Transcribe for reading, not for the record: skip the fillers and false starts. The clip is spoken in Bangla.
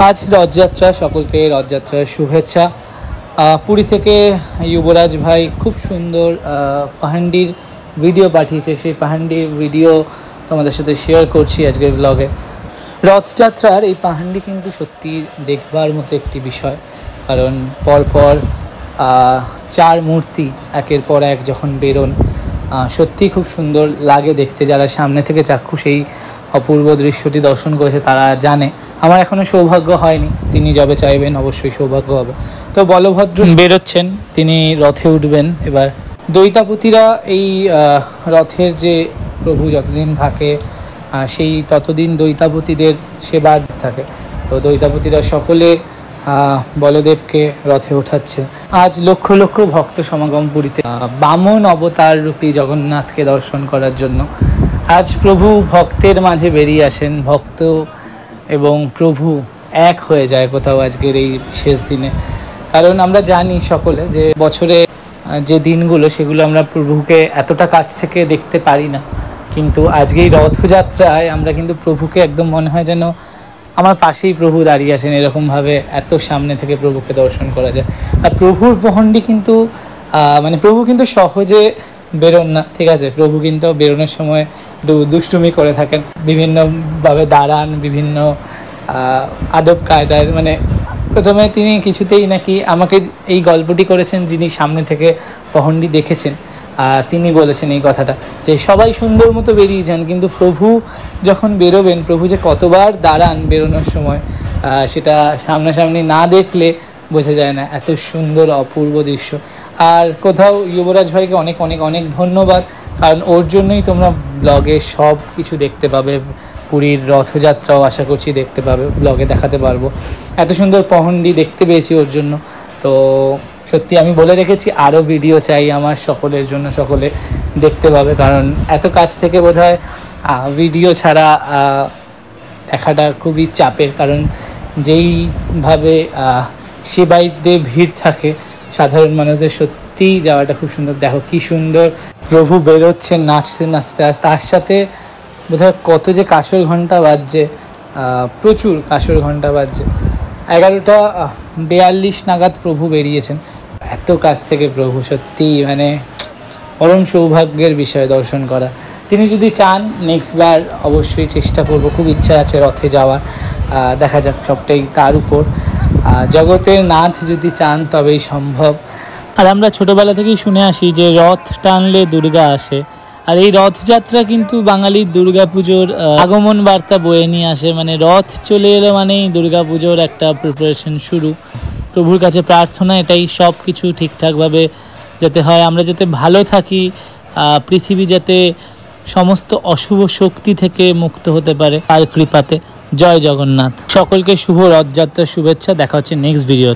আজ রথযাত্রা, সকলকে রথযাত্রার শুভেচ্ছা। পুরী থেকে যুবরাজ ভাই খুব সুন্দর পাহান্ডির ভিডিও পাঠিয়েছে, সেই পাহান্ডির ভিডিও তোমাদের সাথে শেয়ার করছি আজকের ব্লগে। রথযাত্রার এই পাহান্ডি কিন্তু সত্যি দেখবার মতো একটি বিষয়, কারণ পরপর চার মূর্তি একের পর এক যখন বেরোন, সত্যি খুব সুন্দর লাগে দেখতে। যারা সামনে থেকে চাক্ষুষ এই অপূর্ব দৃশ্যটি দর্শন করেছে তারা জানে। আমার এখনও সৌভাগ্য হয়নি, তিনি যবে চাইবেন অবশ্যই সৌভাগ্য হবে। তো বলভদ্র বেরোচ্ছেন, তিনি রথে উঠবেন। এবার দৈতাপতিরা এই রথের যে প্রভু যতদিন থাকে সেই ততদিন দৈতাপতিদের সেবার থাকে। তো দৈতাপতিরা সকলে বলদেবকে রথে ওঠাচ্ছে। আজ লক্ষ লক্ষ ভক্ত সমাগম পুরীতে বামন অবতার রূপী জগন্নাথকে দর্শন করার জন্য। আজ প্রভু ভক্তের মাঝে বেরিয়ে আসেন, ভক্ত এবং প্রভু এক হয়ে যায় কোথাও আজকের এই শেষ দিনে। কারণ আমরা জানি সকলে যে বছরে যে দিনগুলো সেগুলো আমরা প্রভুকে এতটা কাছ থেকে দেখতে পারি না, কিন্তু আজকে এই রথযাত্রায় আমরা কিন্তু প্রভুকে একদম মনে হয় যেন আমার পাশেই প্রভু দাঁড়িয়ে আছেন, এরকমভাবে এত সামনে থেকে প্রভুকে দর্শন করা যায়। আর প্রভুর পহণ্ডি কিন্তু প্রভু কিন্তু সহজে বেরোন না, ঠিক আছে। প্রভু কিন্তু বেরোনোর সময় দুষ্টুমি করে থাকেন, বিভিন্নভাবে দাঁড়ান, বিভিন্ন আদব কায়দায়। প্রথমে তিনি কিছুতেই নাকি আমাকে এই গল্পটি করেছেন যিনি সামনে থেকে পহণ্ডি দেখেছেন, তিনি বলেছেন এই কথাটা যে সবাই সুন্দর মতো বেরিয়ে যান, কিন্তু প্রভু যখন বেরোবেন, প্রভু যে কতবার দাঁড়ান বেরোনোর সময় সেটা সামনাসামনি না দেখলে বোঝা যায় না। এত সুন্দর অপূর্ব দৃশ্য। আর কোথাও যুবরাজ ভাইকে অনেক অনেক অনেক ধন্যবাদ, কারণ ওর জন্যই তোমরা ব্লগে সব কিছু দেখতে পাবে। পুরীর রথযাত্রাও আশা করছি দেখতে পাবে, ব্লগে দেখাতে পারবো। এত সুন্দর পহণ্ডি দেখতে পেয়েছি ওর জন্য। তো সত্যি আমি বলে রেখেছি আরও ভিডিও চাই আমার সকলের জন্য, সকলে দেখতে পাবে, কারণ এত কাছ থেকে বোধহয় ভিডিও ছাড়া দেখাটা খুবই চাপের। কারণ যেইভাবে সেবায়িতদের ভিড় থাকে, সাধারণ মানুষদের সত্যিই যাওয়াটা খুব সুন্দর। দেখো কি সুন্দর প্রভু বেরোচ্ছেন নাচতে নাচতে, আর তার সাথে বোধহয় কত যে কাঁসর ঘণ্টা বাজছে, প্রচুর কাঁসর ঘণ্টা বাজছে। 11:42 নাগাদ প্রভু বেরিয়েছেন। এত কাছ থেকে প্রভু, সত্যি পরম সৌভাগ্যের বিষয় দর্শন করা। তিনি যদি চান নেক্সট বার অবশ্যই চেষ্টা করব, খুব ইচ্ছা আছে রথে যাওয়ার। দেখা যাক, সবটাই তার উপর। জগতের নাথ যদি চান তবেই সম্ভব। আর আমরা ছোটোবেলা থেকেই শুনে আসি যে রথ টানলে দুর্গা আসে, আর এই রথযাত্রা কিন্তু বাঙালির দুর্গাপুজোর আগমন বার্তা বয়ে নিয়ে আসে। রথ চলে এলো মানেই দুর্গাপুজোর একটা প্রিপারেশন শুরু। প্রভুর কাছে প্রার্থনা এটাই, সব কিছু ঠিকঠাকভাবে যাতে হয়, আমরা যাতে ভালো থাকি, পৃথিবী যাতে সমস্ত অশুভ শক্তি থেকে মুক্ত হতে পারে তার কৃপাতে। জয় জগন্নাথ। সকলকে শুভ রথযাত্রার শুভেচ্ছা। দেখা হচ্ছে নেক্সট ভিডিও।